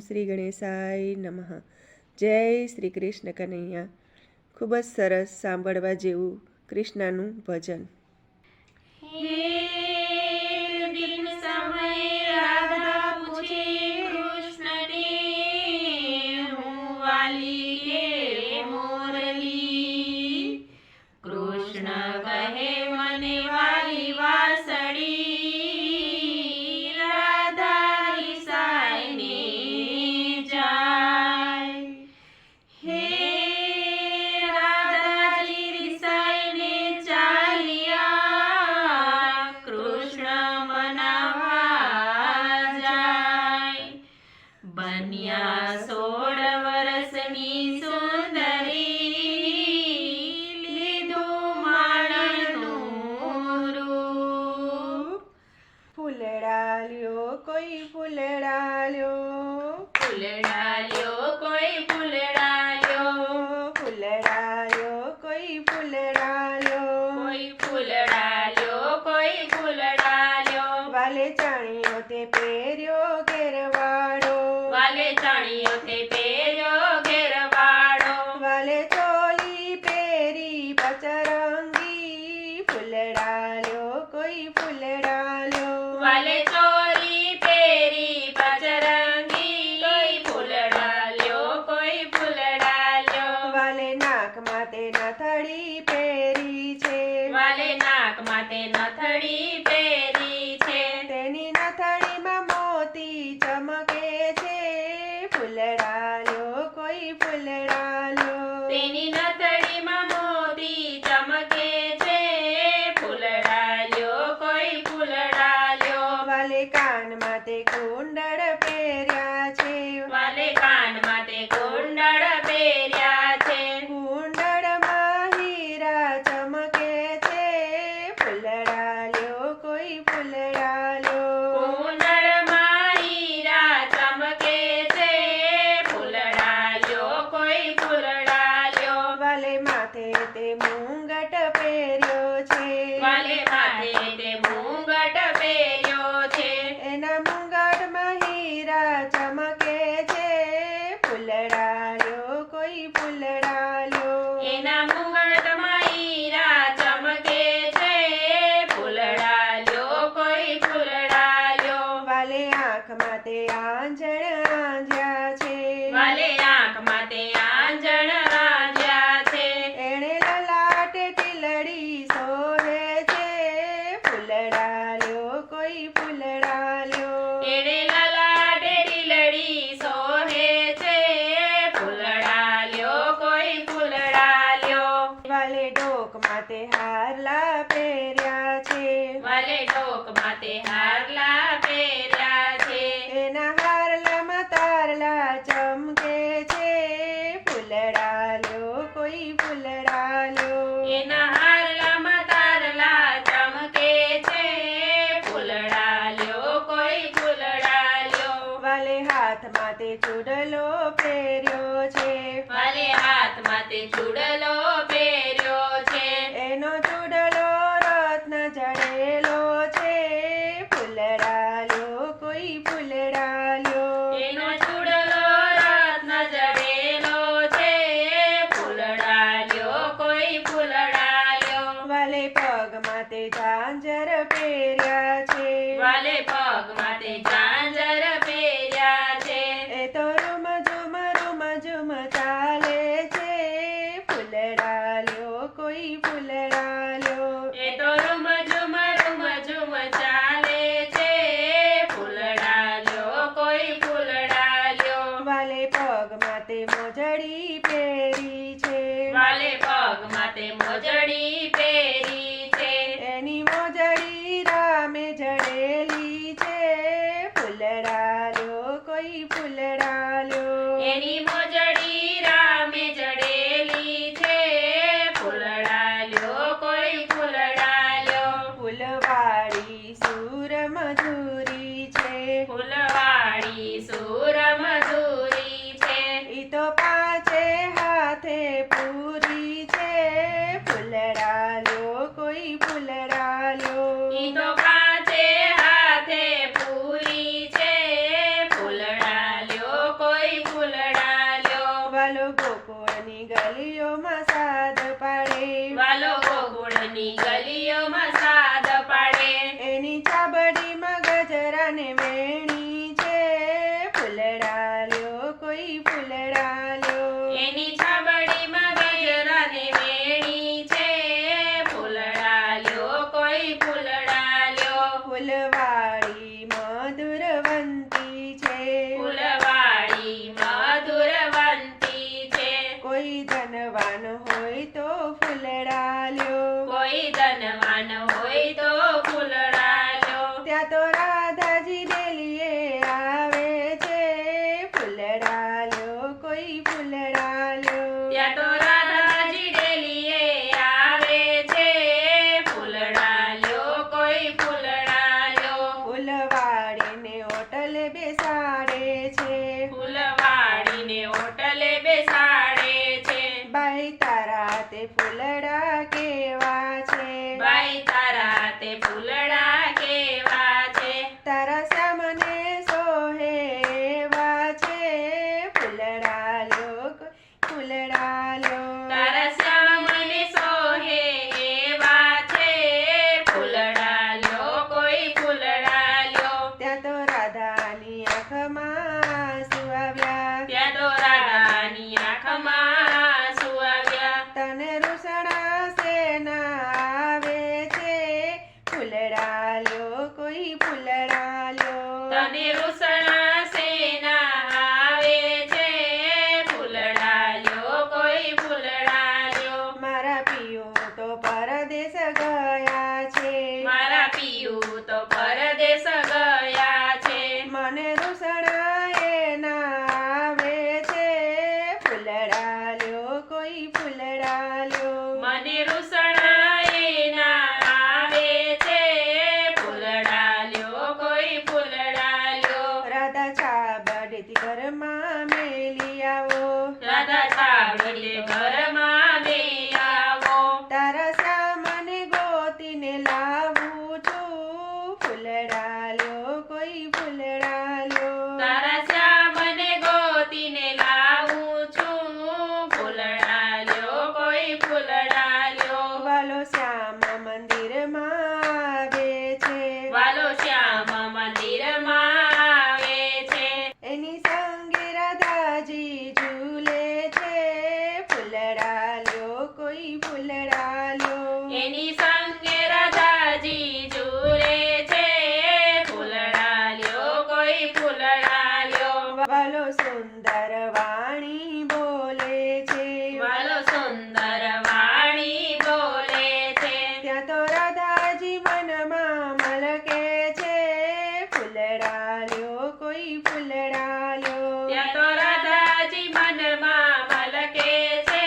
શ્રી ગણેશાય નમઃ. જય શ્રી કૃષ્ણ કનૈયા. ખૂબ જ સરસ સાંભળવા જેવું કૃષ્ણનું ભજન. બન્યા 16 વર્ષની સુંદરી, લીધું માણનું રૂપ. ફૂલડાલ્યો કોઈ ફૂલડાલ્યો, ફૂલડાલ્યો કોઈ ફૂલડાલ્યો, ફૂલડાલ્યો કોઈ ફૂલડાલ્યો, કોઈ ફૂલડાલ્યો કોઈ ફૂલડાલ્યો. વાલે ચાણિયો તે પહેર્યો ઘેરવાળો, વાલે ચણિયો તે પહેર્યો ઘેરવાળો, વાલે ચોલી પહેરી પચરંગી. ફૂલડાલ્યો કોઈ ફૂલડાલ્યો, વાલે ચોરી પહેરી પચરંગી, કોઈ ફૂલડાલ્યો કોઈ ફૂલડાલ્યો. વાલે નાકમાં તે નથડી પહેરી છે, વાલે નાકમાં તે નથડી પહેરી છે, તેની નથડીમાં મોતી ચમકે છે. ફૂલડાલ્યો કોઈ ફૂલડાલ્યો, તેની નથડીમાં મોતી ચમકે છે. ફૂલડાલ્યો કોઈ ફૂલડાલ્યો. વાલે કાનમાં તે કુંડળ પહેર્યા છે, વાલે કાનમાં તે કુંડળ પહેર્યા છે, કુંડળમાં હીરા ચમકે છે. ફૂલડાલ્યો કોઈ ફૂલડાલ્યો, કુંડળમાં હીરા ચમકે છે. ફૂલડાલ્યો કોઈ ફૂલડાલ્યો. વાલે માથે તે મુંગટ પહેર્યો છે, વાલે માથે તે મુંગટ પહેર્યો છે, એના મુંગટમાં હીરા ચમકે છે. ફૂલડાલ્યો કોઈ ફૂલડાલ્યો, એના મુંગટમાં હીરા ચમકે છે. ફૂલડાલ્યો કોઈ ફૂલડાલ્યો. વાલે આંખમાં તે આંજણ આંજ્યા છે, વાલે આંખમાં તે આંજણ આંજ્યા છે, એણે લલાટે ટીલડી સોહે છે. ફૂલડાલ્યો કોઈ ફૂલડાલ્યો, એણે લલાટે ટીલડી સોહે છે. ફૂલડાલ્યો કોઈ ફૂલડાલ્યો. વાલે ડોકમાં તે હારલા પહેર્યા છે, વાલે ડોકમાં તે હારલા પહેર્યા છે, એના હારલામાં તારલા ચમકે છે. ફૂલડાલ્યો કોઈ ફૂલડાલ્યો, એના હારલામાં તારલા ચમકે છે. ફૂલડાલ્યો કોઈ ફૂલડાલ્યો. વાલે હાથમાં તે ચૂડલો પહેર્યો છે, વાલે હાથમાં તે ચૂડલો પહેર્યો છે, એનો ચૂડલો રત્ન જડેલો છે. ફૂલડાલ્યો કોઈ ફૂલડાલ્યો, એનો ચૂડલો રત્ન જડેલો છે. ફૂલડાલ્યો કોઈ ફૂલડાલ્યો. વાલે પગમાં તે ઝાંઝર પહેર્યા છે, વાલે પગમાં તે ઝાંઝર પહેર્યા છે, એ તો રૂમ ઝુમ ચાલે છે. ફૂલડાલ્યો કોઈ ફૂલડાલ્યો, એ તો રૂમ ઝુમ ચાલે છે. ફૂલડાલ્યો કોઈ ફૂલડાલ્યો. વાલે પગમાં તે મોજડી પહેરી છે, વાલે પગમાં તે મોજડી પહેરી છે, એની મોજડી રામે જડેલી છે. ફૂલડાલ્યો કોઈ ફૂલડાલ્યો, એની મોજડી રામે જડેલી છે. ફૂલડાલ્યો કોઈ ફૂલડાલ્યો. ફૂલવાળી સુર મધુરી છે, ફૂલવાળી સુર મધુરી છે, ઈ તો પાંચે હાથે પૂરી છે. ફૂલડાલ્યો કોઈ ફૂલડાલ્યો, ઈ તો પાંચે હાથે પૂરી છે. ફૂલડાલ્યો કોઈ ગામની ગલીઓમાં સાદ પાડે. એની ચાબડીમાં ગજરા ને વેણી છે, ફૂલડા લ્યો કોઈ ફૂલડા લ્યો. એની છાબડીમાં ગજરા ને વેણી છે, ફૂલડા લ્યો કોઈ ફૂલડા લ્યો. ફૂલવાળી મધુરવંતી છે, ફૂલવાળી મધુરવંતી છે. કોઈ ધનવાન હોય તો ફૂલડા લ્યો. કોઈ ધનવાન હોય તો ફૂલડા લ્યો. ત્યાં તો રાધાજી ડેલીએ આવે છે, ફૂલડા લ્યો કોઈ ફૂલડા લ્યો. ત્યાં તો રાધાજી ડેલીએ આવે છે, ફૂલડા લ્યો કોઈ ફૂલડા લ્યો. ફૂલવાળીને ઓટલે બેસાડે છે, ફૂલવાળીને ઓટલે બેસાડે છે. બાઈ તારા તે ફૂલડા કેવા છે, બાઈ તારા તે ફૂલડા કેવા છે. તારા શ્યામને સોહે એવા છે, ફૂલડા લ્યો કોઈ ફૂલડા લ્યો. તારા શ્યામને સોહે એવા છે, ફૂલડા લ્યો કોઈ ફૂલડા લ્યો. ત્યાં તો રાધાની આંખમાં આંસુ આવ્યા, ત્યાં તો રાધાની આંખમાં આંસુ આવ્યા. તને રૂસણા સેના આવે છે, ફૂલડા લ્યો કોઈ ફૂલડા લ્યો. તને રૂસણા સેના આવે છે, ફૂલડા લ્યો કોઈ ફૂલડા લ્યો. મારા પિયો તો પરદેશ ગયા છે, મારા પિયુ તો પરદેશ ગયા છે. મને રૂસણા એના આવે છે, ફૂલડા લ્યો કોઈ ફૂલડા લ્યો. મને રૂસણા એના આવે છે, ફૂલડા લ્યો કોઈ ફૂલડા લ્યો. રાધા ચાબડીથી ઘરમાં મેલી આવો, રાધા છાબડીએ ઘરમાં મેલી આવો. તારા શ્યામને ગોતીને લાવું છું, ફૂલડા લ્યો કોઈ ફૂલડા લ્યો. તારા શ્યામને ગોતીને લાવું છું, ફૂલડા લ્યો કોઈ ફૂલડા લ્યો. વાલો શ્યામ મંદિરમાં આવે છે, વાલો શ્યામ મંદિરમાં આવે છે. એની સંગે રાધાજી ઝૂલે છે, ફૂલડા લ્યો કોઈ ફૂલડા લ્યો. એની સંગે રાધાજી ઝૂલે છે, ફૂલડા લ્યો કોઈ ફૂલડા લ્યો. વાલો સુંદર વાણી બોલે છે, વાલો સુંદર વાણી બોલે છે. ત્યાં તો રાધાજી મનમાં મલકે છે, ફૂલડા લ્યો કોઈ ફૂલડા લ્યો. ત્યાં તો રાધાજી મનમાં મલકે છે,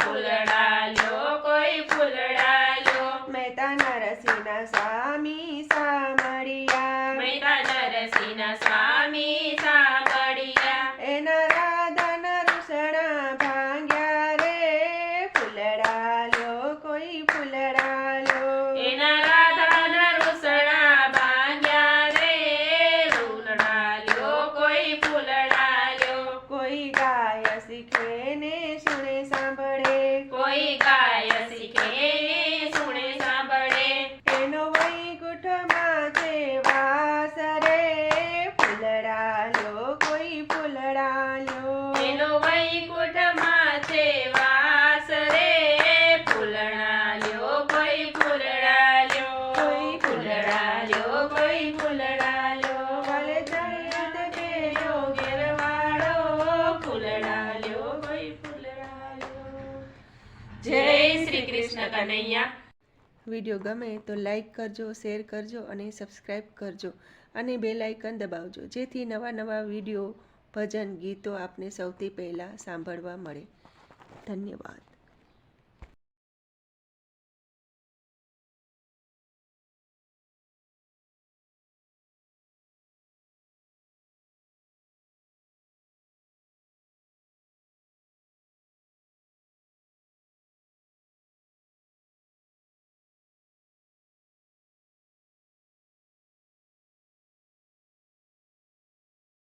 ફૂલડા લ્યો કોઈ ફૂલડા લ્યો. મહેતા નરસિંહના સ્વામી સામળિયા, મહેતા નરસિંહના સ્વામી સાંભળ્યા. એના રાધાના રૂસણા ભાંગ્યા રે, ફૂલડા લ્યો કોઈ ફૂલડા લ્યો. એના રાધાના રૂસણા ભાંગ્યા રે, ફૂલડા લ્યો કોઈ ફૂલડા લ્યો. કોઈ ગાય શીખે ને સુણે સાંભળે, કોઈ ગાય શીખે ને સુણે સાંભળે. એનો વૈકુંઠમાં છે વાસ રે, ફૂલડા લ્યો કોઈ ફૂલડા લ્યો. એનો વૈકુંઠમાં છે વાસ રે, ફૂલડા લ્યો કોઈ ફૂલડા લ્યો. કોઈ ફૂલડા લ્યો કોઈ ફૂલડા લ્યો. વાલે જળિયત બેયો ઘેરવાળો, ફૂલડા લ્યો કોઈ ફૂલડા લ્યો. જય શ્રી કૃષ્ણ કનૈયા. વિડીયો ગમે તો લાઈક કરજો, શેર કરજો અને સબસ્ક્રાઈબ કરજો અને બેલ આઇકન દબાવજો, જેથી નવા નવા વિડીયો, ભજન, ગીતો આપને સૌથી પહેલાં સાંભળવા મળે. ધન્યવાદ.